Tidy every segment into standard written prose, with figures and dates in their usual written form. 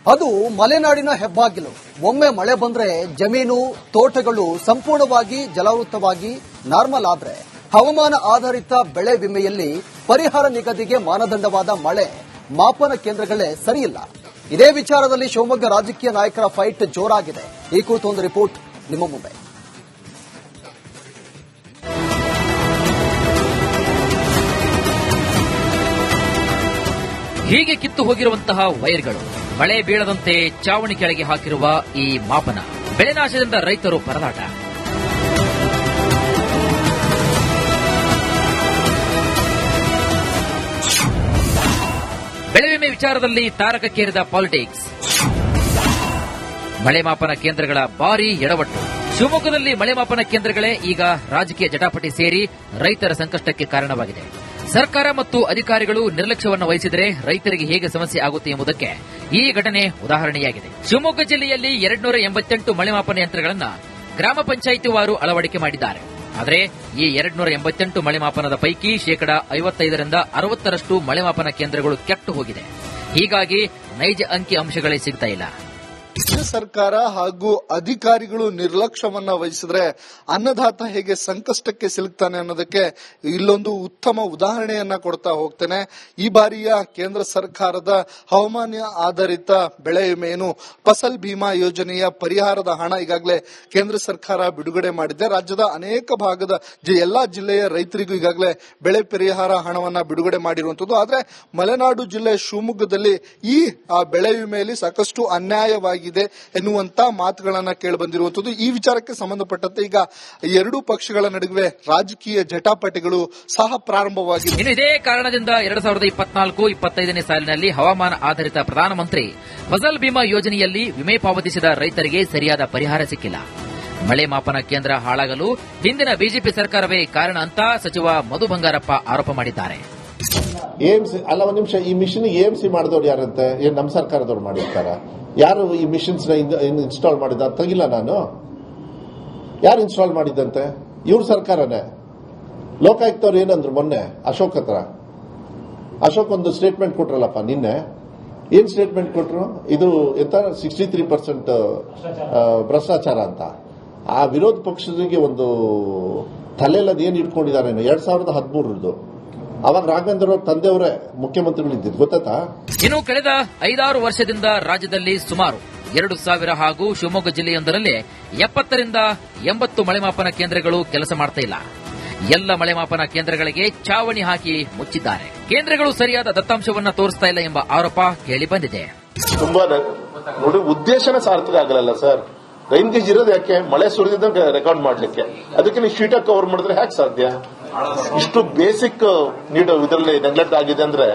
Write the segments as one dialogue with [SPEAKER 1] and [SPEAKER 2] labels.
[SPEAKER 1] ಅದು ಮಲೆನಾಡಿನ ಹೆಬ್ಬಾಗಿಲು. ಒಮ್ಮೆ ಮಳೆ ಬಂದ್ರೆ ಜಮೀನು, ತೋಟಗಳು ಸಂಪೂರ್ಣವಾಗಿ ಜಲಾವೃತವಾಗಿ ನಾರ್ಮಲ್ ಆದ್ರೆ ಹವಾಮಾನ ಆಧಾರಿತ ಬೆಳೆ ವಿಮೆಯಲ್ಲಿ ಪರಿಹಾರ ನಿಗದಿಗೆ ಮಾನದಂಡವಾದ ಮಳೆ ಮಾಪನ ಕೇಂದ್ರಗಳೇ ಸರಿಯಿಲ್ಲ. ಇದೇ ವಿಚಾರದಲ್ಲಿ ಶಿವಮೊಗ್ಗ ರಾಜಕೀಯ ನಾಯಕರ ಫೈಟ್ ಜೋರಾಗಿದೆ. ಈ ಕುರಿತು ಒಂದು ರಿಪೋರ್ಟ್ ನಿಮ್ಮ ಮುಂದೆ.
[SPEAKER 2] ಹೀಗೆ ಕಿತ್ತು ಹೋಗಿರುವಂತಹ ವೈರ್ಗಳು, ಮಳೆ ಬೀಳದಂತೆ ಚಾವಣಿ ಕೆಳಗೆ ಹಾಕಿರುವ ಈ ಮಾಪನ, ಬೆಳೆ ನಾಶದಿಂದ ರೈತರು ಪರದಾಟ. ಬೆಳೆ ವಿಮೆ ವಿಚಾರದಲ್ಲಿ ತಾರಕಕ್ಕೇರಿದ ಪಾಲಿಟಿಕ್ಸ್, ಮಳೆ ಮಾಪನ ಕೇಂದ್ರಗಳ ಭಾರೀ ಎಡವಟ್ಟು. ಶಿವಮೊಗ್ಗದಲ್ಲಿ ಮಳೆ ಮಾಪನ ಕೇಂದ್ರಗಳೇ ಈಗ ರಾಜಕೀಯ ಜಟಾಪಟಿ ಸೇರಿ ರೈತರ ಸಂಕಷ್ಟಕ್ಕೆ ಕಾರಣವಾಗಿದೆ. ಸರ್ಕಾರ ಮತ್ತು ಅಧಿಕಾರಿಗಳು ನಿರ್ಲಕ್ಷ್ಯವನ್ನು ವಹಿಸಿದರೆ ರೈತರಿಗೆ ಹೇಗೆ ಸಮಸ್ಯೆ ಆಗುತ್ತೆ ಎಂಬುದಕ್ಕೆ ಈ ಘಟನೆ ಉದಾಹರಣೆಯಾಗಿದೆ. ಶಿವಮೊಗ್ಗ ಜಿಲ್ಲೆಯಲ್ಲಿ 288 ಮಳೆ ಮಾಪನ ಯಂತ್ರಗಳನ್ನು ಗ್ರಾಮ ಪಂಚಾಯಿತಿವಾರು ಅಳವಡಿಕೆ ಮಾಡಿದ್ದಾರೆ. ಆದರೆ ಈ 288 ಮಳೆ ಮಾಪನದ ಪೈಕಿ ಶೇಕಡಾ 55ರಿಂದ 60ರಷ್ಟು ಮಳೆ ಮಾಪನ ಕೇಂದ್ರಗಳು ಕೆಟ್ಟು ಹೋಗಿದೆ. ಹೀಗಾಗಿ ನೈಜ ಅಂಕಿ ಅಂಶಗಳೇ ಸಿಗ್ತಾ ಇಲ್ಲ.
[SPEAKER 3] ಸರ್ಕಾರ ಹಾಗೂ ಅಧಿಕಾರಿಗಳು ನಿರ್ಲಕ್ಷ್ಯವನ್ನ ವಹಿಸಿದ್ರೆ ಅನ್ನದಾತ ಹೇಗೆ ಸಂಕಷ್ಟಕ್ಕೆ ಸಿಲುಕ್ತಾನೆ ಅನ್ನೋದಕ್ಕೆ ಇಲ್ಲೊಂದು ಉತ್ತಮ ಉದಾಹರಣೆಯನ್ನ ಕೊಡ್ತಾ ಹೋಗ್ತೇನೆ. ಈ ಬಾರಿಯ ಕೇಂದ್ರ ಸರ್ಕಾರದ ಹವಾಮಾನ ಆಧಾರಿತ ಬೆಳೆ ವಿಮೆಯನ್ನು ಫಸಲ್ ಭೀಮಾ ಯೋಜನೆಯ ಪರಿಹಾರದ ಹಣ ಈಗಾಗಲೇ ಕೇಂದ್ರ ಸರ್ಕಾರ ಬಿಡುಗಡೆ ಮಾಡಿದೆ. ರಾಜ್ಯದ ಅನೇಕ ಭಾಗದ ಎಲ್ಲಾ ಜಿಲ್ಲೆಯ ರೈತರಿಗೂ ಈಗಾಗಲೇ ಬೆಳೆ ಪರಿಹಾರ ಹಣವನ್ನ ಬಿಡುಗಡೆ ಮಾಡಿರುವಂತದ್ದು. ಆದ್ರೆ ಮಲೆನಾಡು ಜಿಲ್ಲೆ ಶಿವಮೊಗ್ಗದಲ್ಲಿ ಈ ಬೆಳೆ ವಿಮೆಯಲ್ಲಿ ಸಾಕಷ್ಟು ಅನ್ಯಾಯವಾಗಿ ಎನ್ನುವಂತ ಮಾತುಗಳನ್ನ ಕೇಳಿಬಂದಿರುವಂತದ್ದು. ಈ ವಿಚಾರಕ್ಕೆ ಸಂಬಂಧಪಟ್ಟಂತೆ ಈಗ ಎರಡೂ ಪಕ್ಷಗಳ ನಡುವೆ ರಾಜಕೀಯ ಜಟಾಪಟಿಗಳು ಸಹ ಪ್ರಾರಂಭವಾಗಿದೆ.
[SPEAKER 2] ಇನ್ನು ಇದೇ ಕಾರಣದಿಂದ 2024-25ನೇ ಸಾಲಿನಲ್ಲಿ ಹವಾಮಾನ ಆಧಾರಿತ ಪ್ರಧಾನಮಂತ್ರಿ ಫಸಲ್ ಬಿಮಾ ಯೋಜನೆಯಲ್ಲಿ ವಿಮೆ ಪಾವತಿಸಿದ ರೈತರಿಗೆ ಸರಿಯಾದ ಪರಿಹಾರ ಸಿಕ್ಕಿಲ್ಲ. ಮಳೆ ಮಾಪನ ಕೇಂದ್ರ ಹಾಳಾಗಲು ಹಿಂದಿನ ಬಿಜೆಪಿ ಸರ್ಕಾರವೇ ಕಾರಣ ಅಂತ ಸಚಿವ ಮಧು ಬಂಗಾರಪ್ಪ ಆರೋಪ ಮಾಡಿದ್ದಾರೆ.
[SPEAKER 4] ಎಎಂಸಿ ಅಲ್ಲ, ಒಂದು ನಿಮಿಷ, ಈ ಮಿಷನ್ ಎಎಂಸಿ ಮಾಡಿದವ್ರು ಯಾರಂತೆ? ಏನ್ ನಮ್ಮ ಸರ್ಕಾರದವ್ರು ಮಾಡಿರ್ತಾರ? ಯಾರು ಈ ಮಿಷನ್ಸ್ ಇನ್ಸ್ಟಾಲ್ ಮಾಡಿದ ತೆಗಿಲ್ಲ ನಾನು. ಯಾರು ಇನ್ಸ್ಟಾಲ್ ಮಾಡಿದ್ದಂತೆ? ಇವ್ರ ಸರ್ಕಾರನೇ. ಲೋಕಾಯುಕ್ತವ್ರು ಏನಂದ್ರು ಮೊನ್ನೆ ಅಶೋಕ್ ಹತ್ರ? ಅಶೋಕ್ ಒಂದು ಸ್ಟೇಟ್ಮೆಂಟ್ ಕೊಟ್ರಲ್ಲಪ್ಪ ನಿನ್ನೆ. ಏನ್ ಸ್ಟೇಟ್ಮೆಂಟ್ ಕೊಟ್ರು? ಇದು ಎಂತ 63% ಭ್ರಷ್ಟಾಚಾರ ಅಂತ. ಆ ವಿರೋಧ ಪಕ್ಷರಿಗೆ ಒಂದು ತಲೆಯಲ್ಲದ ಏನ್ ಇಟ್ಕೊಂಡಿದ್ದಾರೆ 2013 ಅವಾಗ ರಾಘವೇಂದ್ರ ಅವ್ರ ತಂದೆಯವರೇ ಮುಖ್ಯಮಂತ್ರಿಗಳಿದ್ದಿದ್ದು, ಗೊತ್ತಾ?
[SPEAKER 2] ಇನ್ನು ಕಳೆದ 5-6 ವರ್ಷದಿಂದ ರಾಜ್ಯದಲ್ಲಿ ಸುಮಾರು 2,000 ಹಾಗೂ ಶಿವಮೊಗ್ಗ ಜಿಲ್ಲೆಯೊಂದರಲ್ಲಿ 70ರಿಂದ 80 ಮಳೆ ಮಾಪನ ಕೇಂದ್ರಗಳು ಕೆಲಸ ಮಾಡ್ತಾ ಇಲ್ಲ. ಎಲ್ಲ ಮಳೆ ಮಾಪನ ಕೇಂದ್ರಗಳಿಗೆ ಚಾವಣಿ ಹಾಕಿ ಮುಚ್ಚಿದ್ದಾರೆ. ಕೇಂದ್ರಗಳು ಸರಿಯಾದ ದತ್ತಾಂಶವನ್ನ ತೋರಿಸ್ತಾ ಇಲ್ಲ ಎಂಬ ಆರೋಪ ಕೇಳಿ ಬಂದಿದೆ.
[SPEAKER 5] ತುಂಬಾ ನೋಡಿ, ಉದ್ದೇಶನೇ ಸಾರ್ಥಕ ಆಗಲ್ಲ ಸರ್. ರೈನ್ ಗೇಜ್ ಇರೋದು ಯಾಕೆ? ಮಳೆ ಸುರಿದಿದ್ದಂಗೆ ರೆಕಾರ್ಡ್ ಮಾಡ್ಲಿಕ್ಕೆ. ಅದಕ್ಕೆ ನೀವು ಶೀಟಾಗಿ ಕವರ್ ಮಾಡಿದ್ರೆ ಹೇಗೆ ಸಾಧ್ಯ? ಇಷ್ಟು ಬೇಸಿಕ್ ನೀಡ್ ಇದರಲ್ಲಿ ನೆಗ್ಲೆಕ್ಟ್ ಆಗಿದೆ ಅಂದ್ರೆ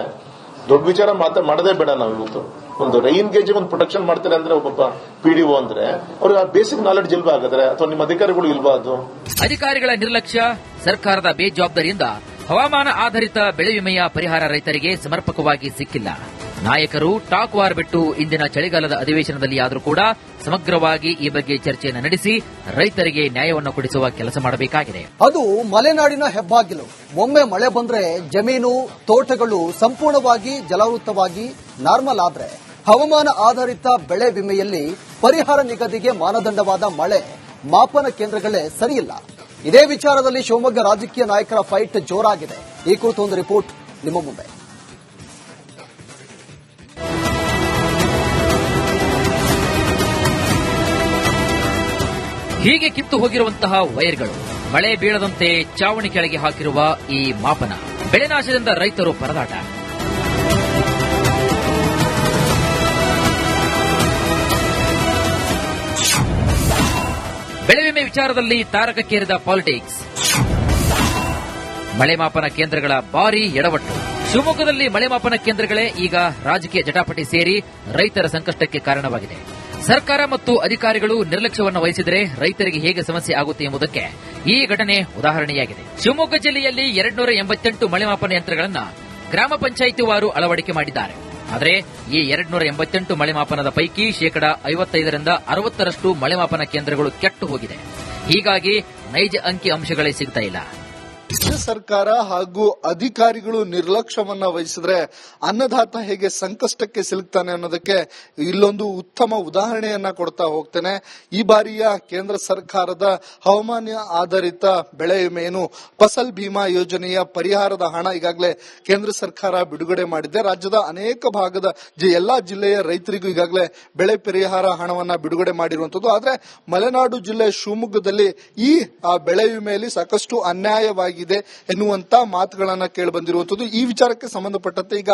[SPEAKER 5] ದೊಡ್ಡ ವಿಚಾರ ಮಾಡದೇ ಬೇಡ. ನಾವು ಇವತ್ತು ಒಂದು ರೈನ್ ಗೇಜ್ ಒಂದು ಪ್ರೊಟೆಕ್ಷನ್ ಮಾಡ್ತಾರೆ ಅಂದ್ರೆ ಒಬ್ಬ ಪಿಡಿಒ ಅಂದ್ರೆ ಅವ್ರಿಗೆ ಆ ಬೇಸಿಕ್ ನಾಲೆಡ್ಜ್ ಇಲ್ವಾ ಹಾಗಾದ್ರೆ? ಅಥವಾ ನಿಮ್ಮ ಅಧಿಕಾರಿಗಳು ಇಲ್ವಾ? ಅದು
[SPEAKER 2] ಅಧಿಕಾರಿಗಳ ನಿರ್ಲಕ್ಷ್ಯ, ಸರ್ಕಾರದ ಬೇಜವಾಬ್ದಾರಿಯಿಂದ ಹವಾಮಾನ ಆಧಾರಿತ ಬೆಳೆ ವಿಮೆಯ ಪರಿಹಾರ ರೈತರಿಗೆ ಸಮರ್ಪಕವಾಗಿ ಸಿಕ್ಕಿಲ್ಲ. ನಾಯಕರು ಟಾಕ್ ವಾರ್ ಬಿಟ್ಟು ಇಂದಿನ ಚಳಿಗಾಲದ ಅಧಿವೇಶನದಲ್ಲಿ ಆದರೂ ಕೂಡ ಸಮಗ್ರವಾಗಿ ಈ ಬಗ್ಗೆ ಚರ್ಚೆಯನ್ನು ನಡೆಸಿ ರೈತರಿಗೆ ನ್ಯಾಯವನ್ನು ಕೊಡಿಸುವ ಕೆಲಸ ಮಾಡಬೇಕಾಗಿದೆ.
[SPEAKER 1] ಅದು ಮಲೆನಾಡಿನ ಹೆಬ್ಬಾಗಿಲು. ಒಮ್ಮೆ ಮಳೆ ಬಂದ್ರೆ ಜಮೀನು, ತೋಟಗಳು ಸಂಪೂರ್ಣವಾಗಿ ಜಲಾವೃತವಾಗಿ ನಾರ್ಮಲ್ ಆದ್ರೆ ಹವಾಮಾನ ಆಧಾರಿತ ಬೆಳೆ ವಿಮೆಯಲ್ಲಿ ಪರಿಹಾರ ನಿಗದಿಗೆ ಮಾನದಂಡವಾದ ಮಳೆ ಮಾಪನ ಕೇಂದ್ರಗಳೇ ಸರಿಯಿಲ್ಲ. ಇದೇ ವಿಚಾರದಲ್ಲಿ ಶಿವಮೊಗ್ಗ ರಾಜಕೀಯ ನಾಯಕರ ಫೈಟ್ ಜೋರಾಗಿದೆ. ಈ ಕುರಿತು ಒಂದು ರಿಪೋರ್ಟ್ ನಿಮ್ಮ ಮುಂದೆ.
[SPEAKER 2] ಹೀಗೆ ಕಿತ್ತು ಹೋಗಿರುವಂತಹ ವೈರ್ಗಳು, ಮಳೆ ಬೀಳದಂತೆ ಚಾವಣಿ ಕೆಳಗೆ ಹಾಕಿರುವ ಈ ಮಾಪನ, ಬೆಳೆ ನಾಶದಿಂದ ರೈತರು ಪರದಾಟ. ಬೆಳೆ ವಿಮೆ ವಿಚಾರದಲ್ಲಿ ತಾರಕಕ್ಕೇರಿದ ಪಾಲಿಟಿಕ್ಸ್, ಮಳೆ ಮಾಪನ ಕೇಂದ್ರಗಳ ಭಾರೀ ಎಡವಟ್ಟು. ಶಿವಮೊಗ್ಗದಲ್ಲಿ ಮಳೆ ಮಾಪನ ಕೇಂದ್ರಗಳೇ ಈಗ ರಾಜಕೀಯ ಜಟಾಪಟಿ ಸೇರಿ ರೈತರ ಸಂಕಷ್ಟಕ್ಕೆ ಕಾರಣವಾಗಿದೆ. ಸರ್ಕಾರ ಮತ್ತು ಅಧಿಕಾರಿಗಳು ನಿರ್ಲಕ್ಷ್ಯವನ್ನು ವಹಿಸಿದರೆ ರೈತರಿಗೆ ಹೇಗೆ ಸಮಸ್ಯೆ ಆಗುತ್ತೆ ಎಂಬುದಕ್ಕೆ ಈ ಘಟನೆ ಉದಾಹರಣೆಯಾಗಿದೆ. ಶಿವಮೊಗ್ಗ ಜಿಲ್ಲೆಯಲ್ಲಿ 288 ಮಳೆ ಮಾಪನ ಯಂತ್ರಗಳನ್ನು ಗ್ರಾಮ ಪಂಚಾಯಿತಿವಾರು ಅಳವಡಿಕೆ ಮಾಡಿದ್ದಾರೆ. ಆದರೆ ಈ 288 ಮಳೆ ಮಾಪನದ ಪೈಕಿ ಶೇಕಡಾ 55ರಿಂದ 60ರಷ್ಟು ಮಳೆ ಮಾಪನ ಕೇಂದ್ರಗಳು ಕೆಟ್ಟು ಹೋಗಿದೆ. ಹೀಗಾಗಿ ನೈಜ ಅಂಕಿ ಅಂಶಗಳೇ ಸಿಗ್ತಾ ಇಲ್ಲ.
[SPEAKER 3] ರಾಜ್ಯ ಸರ್ಕಾರ ಹಾಗೂ ಅಧಿಕಾರಿಗಳು ನಿರ್ಲಕ್ಷ್ಯವನ್ನ ವಹಿಸಿದ್ರೆ ಅನ್ನದಾತ ಹೇಗೆ ಸಂಕಷ್ಟಕ್ಕೆ ಸಿಲುಕ್ತಾನೆ ಅನ್ನೋದಕ್ಕೆ ಇಲ್ಲೊಂದು ಉತ್ತಮ ಉದಾಹರಣೆಯನ್ನ ಕೊಡ್ತಾ ಹೋಗ್ತೇನೆ. ಈ ಬಾರಿಯ ಕೇಂದ್ರ ಸರ್ಕಾರದ ಹವಾಮಾನ ಆಧಾರಿತ ಬೆಳೆ ವಿಮೆಯನ್ನು ಫಸಲ್ ಬಿಮಾ ಯೋಜನೆಯ ಪರಿಹಾರದ ಹಣ ಈಗಾಗಲೇ ಕೇಂದ್ರ ಸರ್ಕಾರ ಬಿಡುಗಡೆ ಮಾಡಿದೆ. ರಾಜ್ಯದ ಅನೇಕ ಭಾಗದ ಎಲ್ಲಾ ಜಿಲ್ಲೆಯ ರೈತರಿಗೂ ಈಗಾಗಲೇ ಬೆಳೆ ಪರಿಹಾರ ಹಣವನ್ನ ಬಿಡುಗಡೆ ಮಾಡಿರುವಂತದ್ದು. ಆದ್ರೆ ಮಲೆನಾಡು ಜಿಲ್ಲೆ ಶಿವಮೊಗ್ಗದಲ್ಲಿ ಈ ಬೆಳೆ ವಿಮೆಯಲ್ಲಿ ಸಾಕಷ್ಟು ಅನ್ಯಾಯವಾಗಿದೆ ಎನ್ನುವಂತ ಮಾತುಗಳನ್ನ ಕೇಳಿ ಬಂದಿರುವಂತದ್ದು. ಈ ವಿಚಾರಕ್ಕೆ ಸಂಬಂಧಪಟ್ಟಂತೆ ಈಗ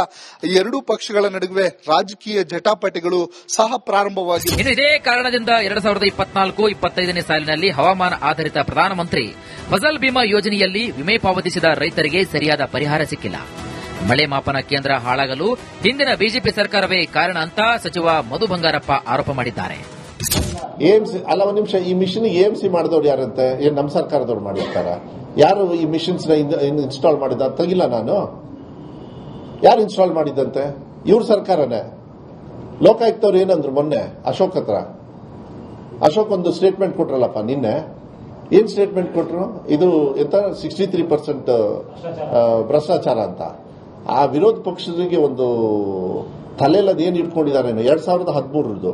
[SPEAKER 3] ಎರಡೂ ಪಕ್ಷಗಳ ನಡುವೆ ರಾಜಕೀಯ ಜಟಾಪಟಿಗಳು ಸಹ ಪ್ರಾರಂಭವಾಗಿದೆ.
[SPEAKER 2] ಇನ್ನು ಇದೇ ಕಾರಣದಿಂದ 2024-25ನೇ ಸಾಲಿನಲ್ಲಿ ಹವಾಮಾನ ಆಧಾರಿತ ಪ್ರಧಾನಮಂತ್ರಿ ಫಸಲ್ ಬಿಮಾ ಯೋಜನೆಯಲ್ಲಿ ವಿಮೆ ಪಾವತಿಸಿದ ರೈತರಿಗೆ ಸರಿಯಾದ ಪರಿಹಾರ ಸಿಕ್ಕಿಲ್ಲ. ಮಳೆ ಮಾಪನ ಕೇಂದ್ರ ಹಾಳಾಗಲು ಹಿಂದಿನ ಬಿಜೆಪಿ ಸರ್ಕಾರವೇ ಕಾರಣ ಅಂತ ಸಚಿವ ಮಧು ಬಂಗಾರಪ್ಪ ಆರೋಪ ಮಾಡಿದ್ದಾರೆ.
[SPEAKER 4] ಎಎಂಸಿ ಅಲ್ಲ, ಒಂದ್ ನಿಮಿಷ, ಈ ಮಿಷನ್ ಎಎಂಸಿ ಮಾಡಿದವ್ರು ಯಾರಂತೆ? ಏನ್ ನಮ್ಮ ಸರ್ಕಾರದವ್ರು ಮಾಡಿರ್ತಾರ? ಯಾರು ಈ ಮಿಷನ್ಸ್ ಇನ್ಸ್ಟಾಲ್ ಮಾಡಿದ? ತೆಗಿಲ್ಲ ನಾನು. ಯಾರು ಇನ್ಸ್ಟಾಲ್ ಮಾಡಿದ್ದಂತೆ? ಇವ್ರ ಸರ್ಕಾರನೇ. ಲೋಕಾಯುಕ್ತವ್ರು ಏನಂದ್ರು ಮೊನ್ನೆ ಅಶೋಕ್ ಹತ್ರ? ಅಶೋಕ್ ಒಂದು ಸ್ಟೇಟ್ಮೆಂಟ್ ಕೊಟ್ರಲ್ಲಪ್ಪ ನಿನ್ನೆ. ಏನ್ ಸ್ಟೇಟ್ಮೆಂಟ್ ಕೊಟ್ರು? ಇದು ಎಂತ 63% ಭ್ರಷ್ಟಾಚಾರ ಅಂತ. ಆ ವಿರೋಧ ಪಕ್ಷರಿಗೆ ಒಂದು ತಲೆಯಲ್ಲಿ ಅದೇನು ಇಟ್ಕೊಂಡಿದ್ದಾರೆ 2013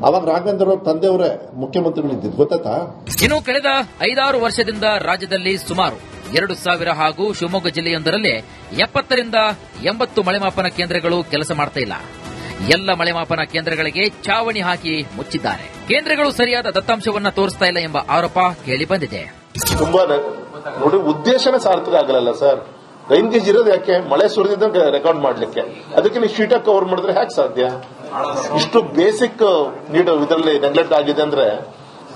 [SPEAKER 4] ಅವಾಗ ರಾಘವೇಂದ್ರ ಅವ್ರ ತಂದೆಯವರೇ ಮುಖ್ಯಮಂತ್ರಿಗಳಿದ್ದಿದ್ದು, ಗೊತ್ತಾ?
[SPEAKER 2] ಇನ್ನು ಕಳೆದ 5-6 ವರ್ಷದಿಂದ ರಾಜ್ಯದಲ್ಲಿ ಸುಮಾರು 2,000 ಹಾಗೂ ಶಿವಮೊಗ್ಗ ಜಿಲ್ಲೆಯೊಂದರಲ್ಲೇ 70ರಿಂದ 80 ಮಳೆಮಾಪನ ಕೇಂದ್ರಗಳು ಕೆಲಸ ಮಾಡ್ತಾ ಇಲ್ಲ. ಎಲ್ಲ ಮಳೆಮಾಪನ ಕೇಂದ್ರಗಳಿಗೆ ಚಾವಣಿ ಹಾಕಿ ಮುಚ್ಚಿದ್ದಾರೆ. ಕೇಂದ್ರಗಳು ಸರಿಯಾದ ದತ್ತಾಂಶವನ್ನ ತೋರಿಸ್ತಾ ಇಲ್ಲ ಎಂಬ ಆರೋಪ ಕೇಳಿ ಬಂದಿದೆ.
[SPEAKER 5] ತುಂಬಾ ನೋಡಿ, ಉದ್ದೇಶನೇ ಸಾರ್ಥಕ ಆಗಲ್ಲ ಸರ್. ರೈನ್ ಗೇಜ್ ಇರೋದು ಯಾಕೆ? ಮಳೆ ಸುರಿದಿದ್ದಂಗೆ ರೆಕಾರ್ಡ್ ಮಾಡ್ಲಿಕ್ಕೆ. ಅದಕ್ಕೆ ನೀವು ಶೀಟಾಗಿ ಕವರ್ ಮಾಡಿದ್ರೆ ಹೇಗೆ ಸಾಧ್ಯ? ಇಷ್ಟು ಬೇಸಿಕ್ ನೀಡ್ ಇದರಲ್ಲಿ ನೆಗ್ಲೆಕ್ಟ್ ಆಗಿದೆ ಅಂದ್ರೆ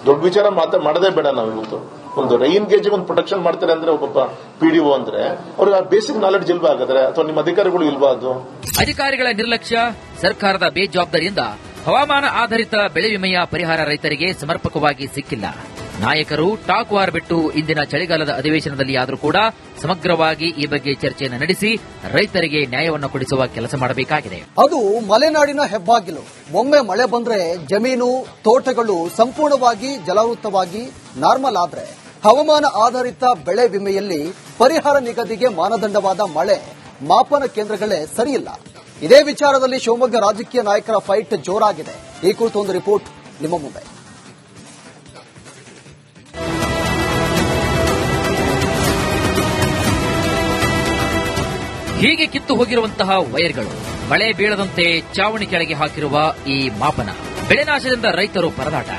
[SPEAKER 5] ದೊಡ್ಡ ವಿಚಾರ ಮಾಡದೇ ಬೇಡ. ನಾವು ಇವತ್ತು ಒಂದು ರೈನ್ ಗೇಜ್ ಒಂದು ಪ್ರೊಟೆಕ್ಷನ್ ಮಾಡ್ತಾರೆ ಅಂದ್ರೆ ಒಬ್ಬ ಪಿಡಿಒ ಅಂದ್ರೆ ಅವ್ರಿಗೆ ಬೇಸಿಕ್ ನಾಲೆಡ್ಜ್ ಇಲ್ವಾ ಹಾಗಾದ್ರೆ? ಅಥವಾ ನಿಮ್ಮ ಅಧಿಕಾರಿಗಳು ಇಲ್ವಾ? ಅದು
[SPEAKER 2] ಅಧಿಕಾರಿಗಳ ನಿರ್ಲಕ್ಷ್ಯ, ಸರ್ಕಾರದ ಬೇಜವಾಬ್ದಾರಿಯಿಂದ ಹವಾಮಾನ ಆಧಾರಿತ ಬೆಳೆ ವಿಮೆಯ ಪರಿಹಾರ ರೈತರಿಗೆ ಸಮರ್ಪಕವಾಗಿ ಸಿಕ್ಕಿಲ್ಲ. ನಾಯಕರು ಟಾಕ್ ವಾರ್ ಬಿಟ್ಟು ಇಂದಿನ ಚಳಿಗಾಲದ ಅಧಿವೇಶನದಲ್ಲಿ ಆದರೂ ಕೂಡ ಸಮಗ್ರವಾಗಿ ಈ ಬಗ್ಗೆ ಚರ್ಚೆಯನ್ನು ನಡೆಸಿ ರೈತರಿಗೆ ನ್ಯಾಯವನ್ನು ಕೊಡಿಸುವ ಕೆಲಸ ಮಾಡಬೇಕಾಗಿದೆ.
[SPEAKER 1] ಅದು ಮಲೆನಾಡಿನ ಹೆಬ್ಬಾಗಿಲು. ಒಮ್ಮೆ ಮಳೆ ಬಂದ್ರೆ ಜಮೀನು, ತೋಟಗಳು ಸಂಪೂರ್ಣವಾಗಿ ಜಲಾವೃತವಾಗಿ ನಾರ್ಮಲ್ ಆದ್ರೆ ಹವಾಮಾನ ಆಧಾರಿತ ಬೆಳೆ ವಿಮೆಯಲ್ಲಿ ಪರಿಹಾರ ನಿಗದಿಗೆ ಮಾನದಂಡವಾದ ಮಳೆ ಮಾಪನ ಕೇಂದ್ರಗಳೇ ಸರಿಯಿಲ್ಲ. ಇದೇ ವಿಚಾರದಲ್ಲಿ ಶಿವಮೊಗ್ಗ ರಾಜಕೀಯ ನಾಯಕರ ಫೈಟ್ ಜೋರಾಗಿದೆ. ಈ ಕುರಿತು ಒಂದು ರಿಪೋರ್ಟ್ ನಿಮ್ಮ ಮುಂದೆ.
[SPEAKER 2] ಹೀಗೆ ಕಿತ್ತು ಹೋಗಿರುವಂತಹ ವೈರ್ಗಳು, ಮಳೆ ಬೀಳದಂತೆ ಚಾವಣಿ ಕೆಳಗೆ ಹಾಕಿರುವ ಈ ಮಾಪನ, ಬೆಳೆ ನಾಶದಿಂದ ರೈತರು ಪರದಾಟ.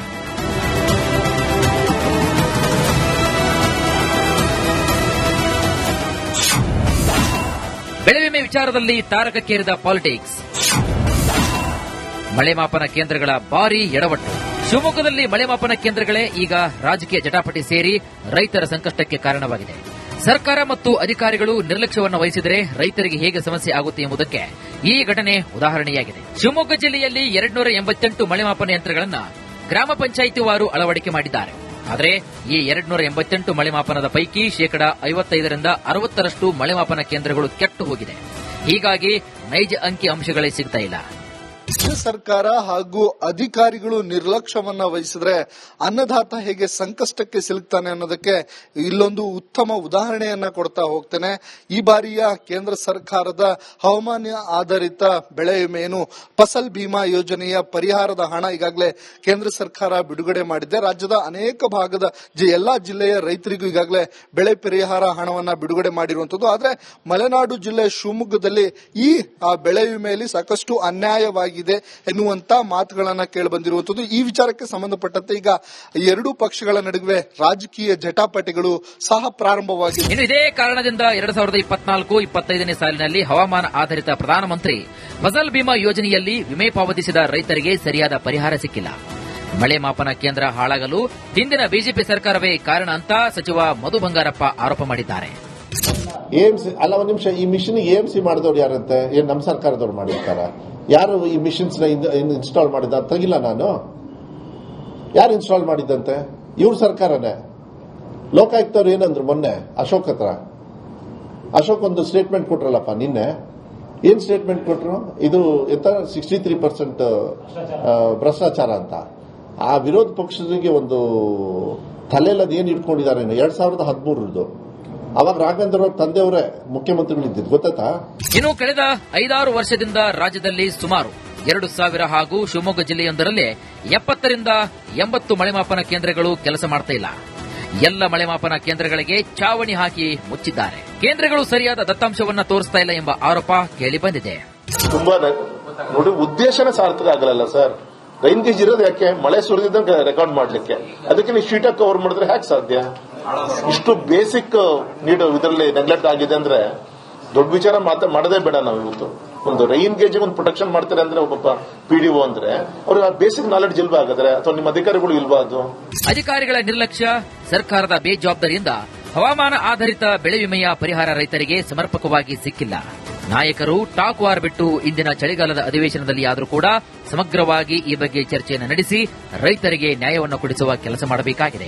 [SPEAKER 2] ಬೆಳೆ ವಿಮೆ ವಿಚಾರದಲ್ಲಿ ತಾರಕಕ್ಕೇರಿದ ಪಾಲಿಟಿಕ್ಸ್, ಮಳೆ ಮಾಪನ ಕೇಂದ್ರಗಳ ಭಾರೀ ಎಡವಟ್ಟು. ಶಿವಮೊಗ್ಗದಲ್ಲಿ ಮಳೆ ಮಾಪನ ಕೇಂದ್ರಗಳೇ ಈಗ ರಾಜಕೀಯ ಜಟಾಪಟಿ ಸೇರಿ ರೈತರ ಸಂಕಷ್ಟಕ್ಕೆ ಕಾರಣವಾಗಿದೆ. ಸರ್ಕಾರ ಮತ್ತು ಅಧಿಕಾರಿಗಳು ನಿರ್ಲಕ್ಷ್ಯವನ್ನು ವಹಿಸಿದರೆ ರೈತರಿಗೆ ಹೇಗೆ ಸಮಸ್ಯೆ ಆಗುತ್ತೆ ಎಂಬುದಕ್ಕೆ ಈ ಘಟನೆ ಉದಾಹರಣೆಯಾಗಿದೆ. ಶಿವಮೊಗ್ಗ ಜಿಲ್ಲೆಯಲ್ಲಿ 288 ಮಳೆ ಮಾಪನ ಯಂತ್ರಗಳನ್ನು ಗ್ರಾಮ ಪಂಚಾಯಿತಿ ವಾರು ಅಳವಡಿಕೆ ಮಾಡಿದ್ದಾರೆ. ಆದರೆ ಈ 288 ಮಳೆ ಮಾಪನದ ಪೈಕಿ 55ರಿಂದ 60% ಮಳೆ ಮಾಪನ ಕೇಂದ್ರಗಳು ಕೆಟ್ಟು ಹೋಗಿದೆ. ಹೀಗಾಗಿ ನೈಜ ಅಂಕಿ ಅಂಶಗಳೇ ಸಿಗ್ತಾ ಇಲ್ಲ.
[SPEAKER 3] ರಾಜ್ಯ ಸರ್ಕಾರ ಹಾಗೂ ಅಧಿಕಾರಿಗಳು ನಿರ್ಲಕ್ಷ್ಯವನ್ನ ವಹಿಸಿದ್ರೆ ಅನ್ನದಾತ ಹೇಗೆ ಸಂಕಷ್ಟಕ್ಕೆ ಸಿಲುಕ್ತಾನೆ ಅನ್ನೋದಕ್ಕೆ ಇಲ್ಲೊಂದು ಉತ್ತಮ ಉದಾಹರಣೆಯನ್ನ ಕೊಡ್ತಾ ಹೋಗ್ತೇನೆ. ಈ ಬಾರಿಯ ಕೇಂದ್ರ ಸರ್ಕಾರದ ಹವಾಮಾನ ಆಧಾರಿತ ಬೆಳೆ ವಿಮೆಯನ್ನು ಫಸಲ್ ಬಿಮಾ ಯೋಜನೆಯ ಪರಿಹಾರದ ಹಣ ಈಗಾಗಲೇ ಕೇಂದ್ರ ಸರ್ಕಾರ ಬಿಡುಗಡೆ ಮಾಡಿದೆ. ರಾಜ್ಯದ ಅನೇಕ ಭಾಗದ ಎಲ್ಲಾ ಜಿಲ್ಲೆಯ ರೈತರಿಗೂ ಈಗಾಗಲೇ ಬೆಳೆ ಪರಿಹಾರ ಹಣವನ್ನ ಬಿಡುಗಡೆ ಮಾಡಿರುವಂತದ್ದು. ಆದ್ರೆ ಮಲೆನಾಡು ಜಿಲ್ಲೆ ಶಿವಮೊಗ್ಗದಲ್ಲಿ ಈ ಬೆಳೆ ವಿಮೆಯಲ್ಲಿ ಸಾಕಷ್ಟು ಅನ್ಯಾಯವಾಗಿದೆ ಎನ್ನುವಂತ ಮಾತುಗಳನ್ನ ಕೇಳಿ ಬಂದಿರುವಂತದ್ದು. ಈ ವಿಚಾರಕ್ಕೆ ಸಂಬಂಧಪಟ್ಟಂತೆ ಈಗ ಎರಡೂ ಪಕ್ಷಗಳ ನಡುವೆ ರಾಜಕೀಯ ಜಟಾಪಟಿಗಳು ಸಹ ಪ್ರಾರಂಭವಾಗಿದೆ.
[SPEAKER 2] ಇನ್ನು ಇದೇ ಕಾರಣದಿಂದ 2024-25ನೇ ಸಾಲಿನಲ್ಲಿ ಹವಾಮಾನ ಆಧಾರಿತ ಪ್ರಧಾನಮಂತ್ರಿ ಫಸಲ್ ಬಿಮಾ ಯೋಜನೆಯಲ್ಲಿ ವಿಮೆ ಪಾವತಿಸಿದ ರೈತರಿಗೆ ಸರಿಯಾದ ಪರಿಹಾರ ಸಿಕ್ಕಿಲ್ಲ. ಮಳೆ ಮಾಪನ ಕೇಂದ್ರ ಹಾಳಾಗಲು ಹಿಂದಿನ ಬಿಜೆಪಿ ಸರ್ಕಾರವೇ ಕಾರಣ ಅಂತ ಸಚಿವ ಮಧು ಬಂಗಾರಪ್ಪ ಆರೋಪ ಮಾಡಿದ್ದಾರೆ.
[SPEAKER 4] ಎಎಂಸಿ ಅಲ್ಲ, ಒಂದ್ ನಿಮಿಷ, ಈ ಮಿಷನ್ ಎಎಂಸಿ ಮಾಡಿದವ್ರು ಯಾರಂತೆ? ಏನ್ ನಮ್ಮ ಸರ್ಕಾರದವ್ರು ಮಾಡಿರ್ತಾರ? ಯಾರು ಈ ಮಿಷನ್ಸ್ ಇನ್ಸ್ಟಾಲ್ ಮಾಡಿದ? ತೆಗಿಲ್ಲ ನಾನು. ಯಾರು ಇನ್ಸ್ಟಾಲ್ ಮಾಡಿದ್ದಂತೆ? ಇವ್ರ ಸರ್ಕಾರನೇ. ಲೋಕಾಯುಕ್ತವ್ರು ಏನಂದ್ರು ಮೊನ್ನೆ ಅಶೋಕ್ ಹತ್ರ? ಅಶೋಕ್ ಒಂದು ಸ್ಟೇಟ್ಮೆಂಟ್ ಕೊಟ್ರಲ್ಲಪ್ಪ ನಿನ್ನೆ. ಏನ್ ಸ್ಟೇಟ್ಮೆಂಟ್ ಕೊಟ್ರು? ಇದು ಎಂತ 63% ಭ್ರಷ್ಟಾಚಾರ ಅಂತ. ಆ ವಿರೋಧ ಪಕ್ಷರಿಗೆ ಒಂದು ತಲೆಯಲ್ಲಿ ಅದೇನು ಇಟ್ಕೊಂಡಿದ್ದಾರೆ 2013 ಅವಾಗ ರಾಘವೇಂದ್ರ ಅವ್ರ ತಂದೆಯವರೇ ಮುಖ್ಯಮಂತ್ರಿಗಳಿದ್ದಿದ್ದು ಗೊತ್ತಾ?
[SPEAKER 2] ಇನ್ನು ಕಳೆದ 5-6 ವರ್ಷದಿಂದ ರಾಜ್ಯದಲ್ಲಿ ಸುಮಾರು 2,000 ಹಾಗೂ ಶಿವಮೊಗ್ಗ ಜಿಲ್ಲೆಯೊಂದರಲ್ಲೇ 70ರಿಂದ 80 ಮಳೆಮಾಪನ ಕೇಂದ್ರಗಳು ಕೆಲಸ ಮಾಡ್ತಾ ಇಲ್ಲ. ಎಲ್ಲ ಮಳೆಮಾಪನ ಕೇಂದ್ರಗಳಿಗೆ ಚಾವಣಿ ಹಾಕಿ ಮುಚ್ಚಿದ್ದಾರೆ. ಕೇಂದ್ರಗಳು ಸರಿಯಾದ ದತ್ತಾಂಶವನ್ನ ತೋರಿಸ್ತಾ ಇಲ್ಲ ಎಂಬ ಆರೋಪ ಕೇಳಿ ಬಂದಿದೆ.
[SPEAKER 5] ತುಂಬಾ ನೋಡಿ, ಉದ್ದೇಶನೇ ಸಾರ್ಥಕ ಆಗಲ್ಲ ಸರ್. ರೈನ್ ಗೇಜ್ ಇರೋದು ಯಾಕೆ? ಮಳೆ ಸುರಿದಿದ್ದಂಗೆ ರೆಕಾರ್ಡ್ ಮಾಡ್ಲಿಕ್ಕೆ. ಅದಕ್ಕೆ ನೀವು ಶೀಟ್ ಕವರ್ ಮಾಡಿದ್ರೆ ಹೇಗೆ ಸಾಧ್ಯ? ಇಷ್ಟು ಬೇಸಿಕ್ ನೀಡು ಇದರಲ್ಲಿ ನೆಗ್ಲೆಕ್ಟ್ ಆಗಿದೆ ಅಂದ್ರೆ ದೊಡ್ಡ ವಿಚಾರ ಮಾಡದೇ ಬೇಡ. ನಾವು ಇವತ್ತು ಒಂದು ರೈನ್ ಗೇಜ್ ಒಂದು ಪ್ರೊಟೆಕ್ಷನ್ ಮಾಡ್ತಾರೆ ಅಂದ್ರೆ ಒಬ್ಬ PDO ಅಂದ್ರೆ ಅವ್ರಿಗೆ ಆ ಬೇಸಿಕ್ ನಾಲೆಡ್ಜ್ ಇಲ್ವಾ ಹಾಗಾದ್ರೆ, ಅಥವಾ ನಿಮ್ಮ ಅಧಿಕಾರಿಗಳು ಇಲ್ವಾ? ಅದು
[SPEAKER 2] ಅಧಿಕಾರಿಗಳ ನಿರ್ಲಕ್ಷ್ಯ, ಸರ್ಕಾರದ ಬೇಜವಾಬ್ದಾರಿಯಿಂದ ಹವಾಮಾನ ಆಧಾರಿತ ಬೆಳೆ ವಿಮೆಯ ಪರಿಹಾರ ರೈತರಿಗೆ ಸಮರ್ಪಕವಾಗಿ ಸಿಕ್ಕಿಲ್ಲ. ನಾಯಕರು ಟಾಕ್ ವಾರ್ ಬಿಟ್ಟು ಇಂದಿನ ಚಳಿಗಾಲದ ಅಧಿವೇಶನದಲ್ಲಿ ಆದರೂ ಕೂಡ ಸಮಗ್ರವಾಗಿ ಈ ಬಗ್ಗೆ ಚರ್ಚೆಯನ್ನು ನಡೆಸಿ ರೈತರಿಗೆ ನ್ಯಾಯವನ್ನು ಕೊಡಿಸುವ ಕೆಲಸ ಮಾಡಬೇಕಾಗಿದೆ.